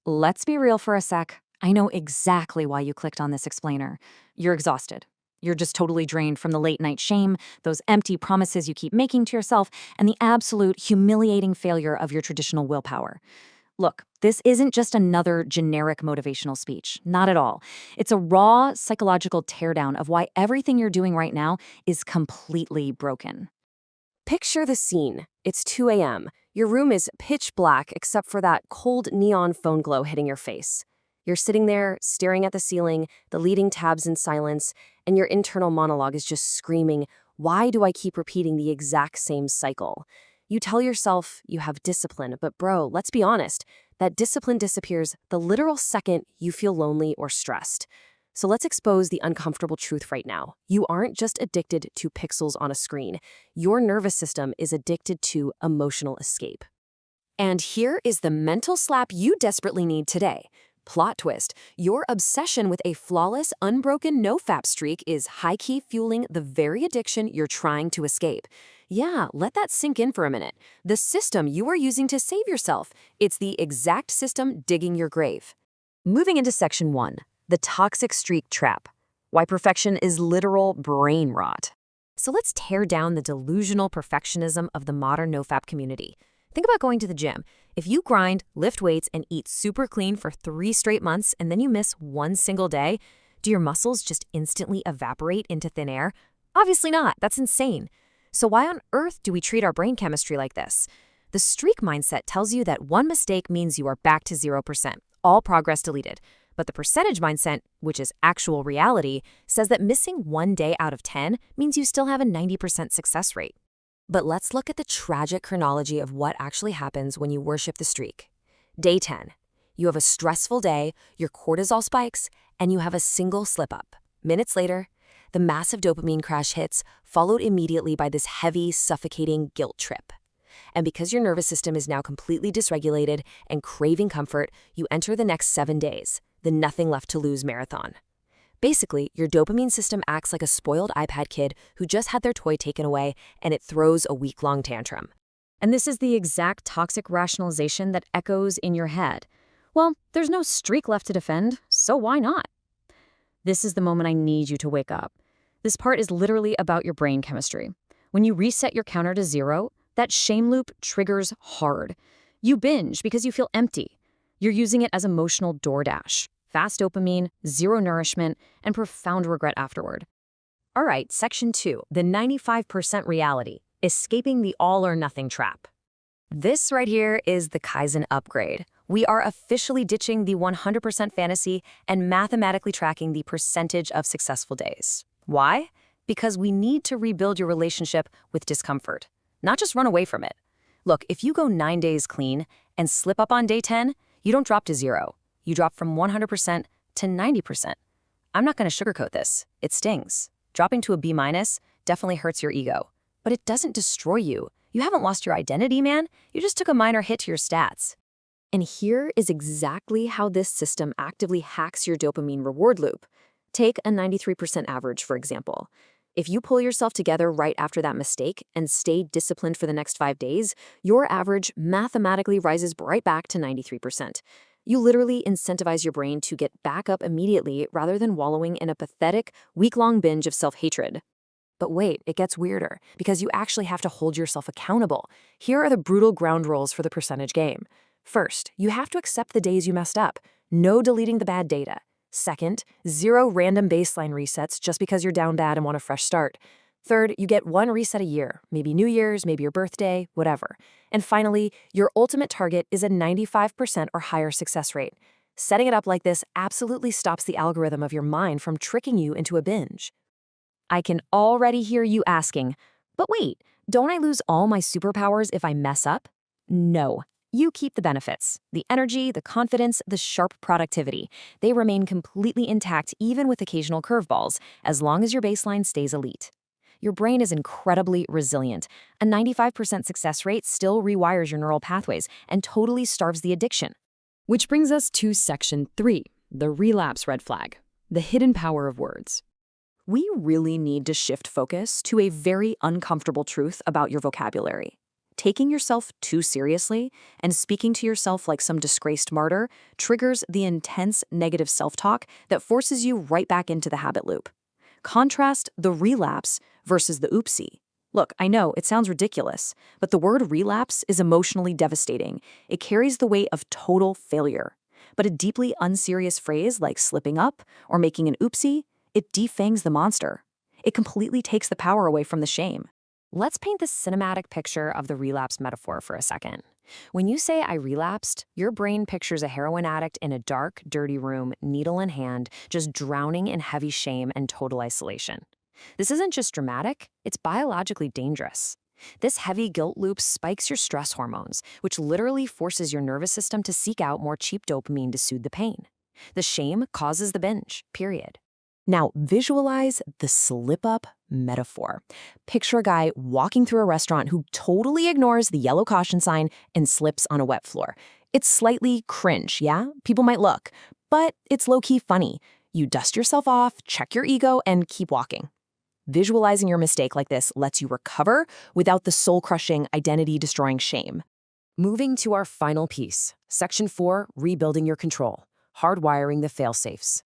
Let's be real for a sec. I know exactly why you clicked on this explainer. You're exhausted. You're just totally drained from the late night shame, those empty promises you keep making to yourself, and the absolute humiliating failure of your traditional willpower. Look, this isn't just another generic motivational speech. Not at all. It's a raw psychological teardown of why everything you're doing right now is completely broken. Picture the scene. It's 2 a.m. Your room is pitch black except for that cold neon phone glow hitting your face. You're sitting there, staring at the ceiling, deleting tabs in silence, and your internal monologue is just screaming, "Why do I keep repeating the exact same cycle?" You tell yourself you have discipline, but bro, let's be honest, that discipline disappears the literal second you feel lonely or stressed. So let's expose the uncomfortable truth right now. You aren't just addicted to pixels on a screen. Your nervous system is addicted to emotional escape. And here is the mental slap you desperately need today. Plot twist, your obsession with a flawless, unbroken NoFap streak is high-key fueling the very addiction you're trying to escape. Yeah, let that sink in for a minute. The system you are using to save yourself, it's the exact system digging your grave. Moving into section 1, the toxic streak trap. Why perfection is literal brain rot. So let's tear down the delusional perfectionism of the modern NoFap community. Think about going to the gym. If you grind, lift weights, and eat super clean for 3 straight months and then you miss one single day, do your muscles just instantly evaporate into thin air? Obviously not. That's insane. So why on earth do we treat our brain chemistry like this? The streak mindset tells you that one mistake means you are back to 0%, all progress deleted. But the percentage mindset, which is actual reality, says that missing 1 day out of 10 means you still have a 90% success rate. But let's look at the tragic chronology of what actually happens when you worship the streak. Day 10. You have a stressful day, your cortisol spikes, and you have a single slip-up. Minutes later, the massive dopamine crash hits, followed immediately by this heavy, suffocating guilt trip. And because your nervous system is now completely dysregulated and craving comfort, you enter the next 7 days, the nothing left to lose marathon. Basically, your dopamine system acts like a spoiled iPad kid who just had their toy taken away, and it throws a week-long tantrum. And this is the exact toxic rationalization that echoes in your head. Well, there's no streak left to defend, so why not? This is the moment I need you to wake up. This part is literally about your brain chemistry. When you reset your counter to 0, that shame loop triggers hard. You binge because you feel empty. You're using it as emotional DoorDash. Fast dopamine, zero nourishment, and profound regret afterward. All right, section 2, the 95% reality, escaping the all-or-nothing trap. This right here is the Kaizen upgrade. We are officially ditching the 100% fantasy and mathematically tracking the percentage of successful days. Why? Because we need to rebuild your relationship with discomfort, not just run away from it. Look, if you go 9 days clean and slip up on day 10, you don't drop to 0. You drop from 100% to 90%. I'm not going to sugarcoat this. It stings. Dropping to a B- definitely hurts your ego. But it doesn't destroy you. You haven't lost your identity, man. You just took a minor hit to your stats. And here is exactly how this system actively hacks your dopamine reward loop. Take a 93% average, for example. If you pull yourself together right after that mistake and stay disciplined for the next 5 days, your average mathematically rises right back to 93%. You literally incentivize your brain to get back up immediately rather than wallowing in a pathetic, week-long binge of self-hatred. But wait, it gets weirder, because you actually have to hold yourself accountable. Here are the brutal ground rules for the percentage game. First, you have to accept the days you messed up. No deleting the bad data. Second, 0 random baseline resets just because you're down bad and want a fresh start. Third, you get 1 reset a year, maybe New Year's, maybe your birthday, whatever. And finally, your ultimate target is a 95% or higher success rate. Setting it up like this absolutely stops the algorithm of your mind from tricking you into a binge. I can already hear you asking, but wait, don't I lose all my superpowers if I mess up? No. You keep the benefits, the energy, the confidence, the sharp productivity. They remain completely intact even with occasional curveballs, as long as your baseline stays elite. Your brain is incredibly resilient. A 95% success rate still rewires your neural pathways and totally starves the addiction. Which brings us to section 3, the relapse red flag, the hidden power of words. We really need to shift focus to a very uncomfortable truth about your vocabulary. Taking yourself too seriously and speaking to yourself like some disgraced martyr triggers the intense negative self-talk that forces you right back into the habit loop. Contrast the relapse versus the oopsie. Look, I know it sounds ridiculous, but the word relapse is emotionally devastating. It carries the weight of total failure. But a deeply unserious phrase like slipping up or making an oopsie, it defangs the monster. It completely takes the power away from the shame. Let's paint the cinematic picture of the relapse metaphor for a second. When you say I relapsed, your brain pictures a heroin addict in a dark, dirty room, needle in hand, just drowning in heavy shame and total isolation. This isn't just dramatic, it's biologically dangerous. This heavy guilt loop spikes your stress hormones, which literally forces your nervous system to seek out more cheap dopamine to soothe the pain. The shame causes the binge, period. Now, visualize the slip-up metaphor. Picture a guy walking through a restaurant who totally ignores the yellow caution sign and slips on a wet floor. It's slightly cringe, yeah? People might look, but it's low-key funny. You dust yourself off, check your ego, and keep walking. Visualizing your mistake like this lets you recover without the soul-crushing, identity-destroying shame. Moving to our final piece, Section 4, Rebuilding Your Control, Hardwiring the Fail-Safes.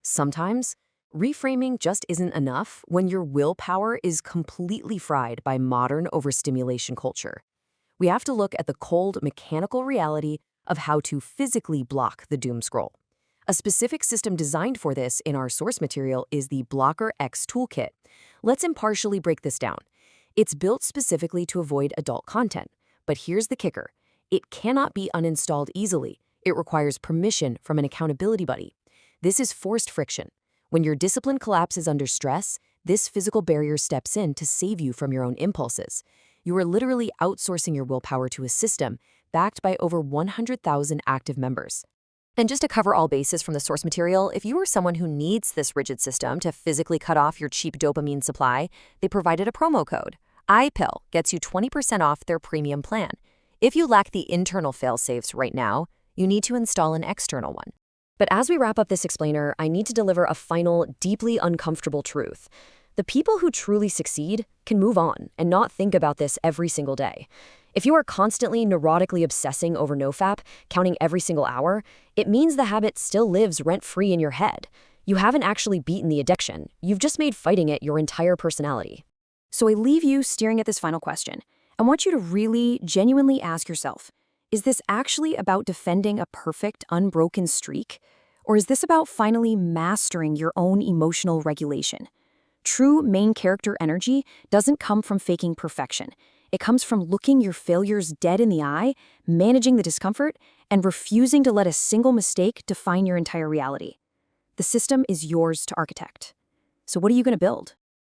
Sometimes, reframing just isn't enough when your willpower is completely fried by modern overstimulation culture. We have to look at the cold, mechanical reality of how to physically block the doom scroll. A specific system designed for this in our source material is the Blocker X Toolkit. Let's impartially break this down. It's built specifically to avoid adult content, but here's the kicker. It cannot be uninstalled easily. It requires permission from an accountability buddy. This is forced friction. When your discipline collapses under stress, this physical barrier steps in to save you from your own impulses. You are literally outsourcing your willpower to a system backed by over 100,000 active members. And just to cover all bases from the source material, if you are someone who needs this rigid system to physically cut off your cheap dopamine supply, they provided a promo code. iPill gets you 20% off their premium plan. If you lack the internal fail-safes right now, you need to install an external one. But as we wrap up this explainer, I need to deliver a final, deeply uncomfortable truth. The people who truly succeed can move on and not think about this every single day. If you are constantly neurotically obsessing over NoFap, counting every single hour, it means the habit still lives rent-free in your head. You haven't actually beaten the addiction. You've just made fighting it your entire personality. So I leave you staring at this final question. I want you to really, genuinely ask yourself, is this actually about defending a perfect, unbroken streak? Or is this about finally mastering your own emotional regulation? True main character energy doesn't come from faking perfection. It comes from looking your failures dead in the eye, managing the discomfort, and refusing to let a single mistake define your entire reality. The system is yours to architect. So what are you going to build?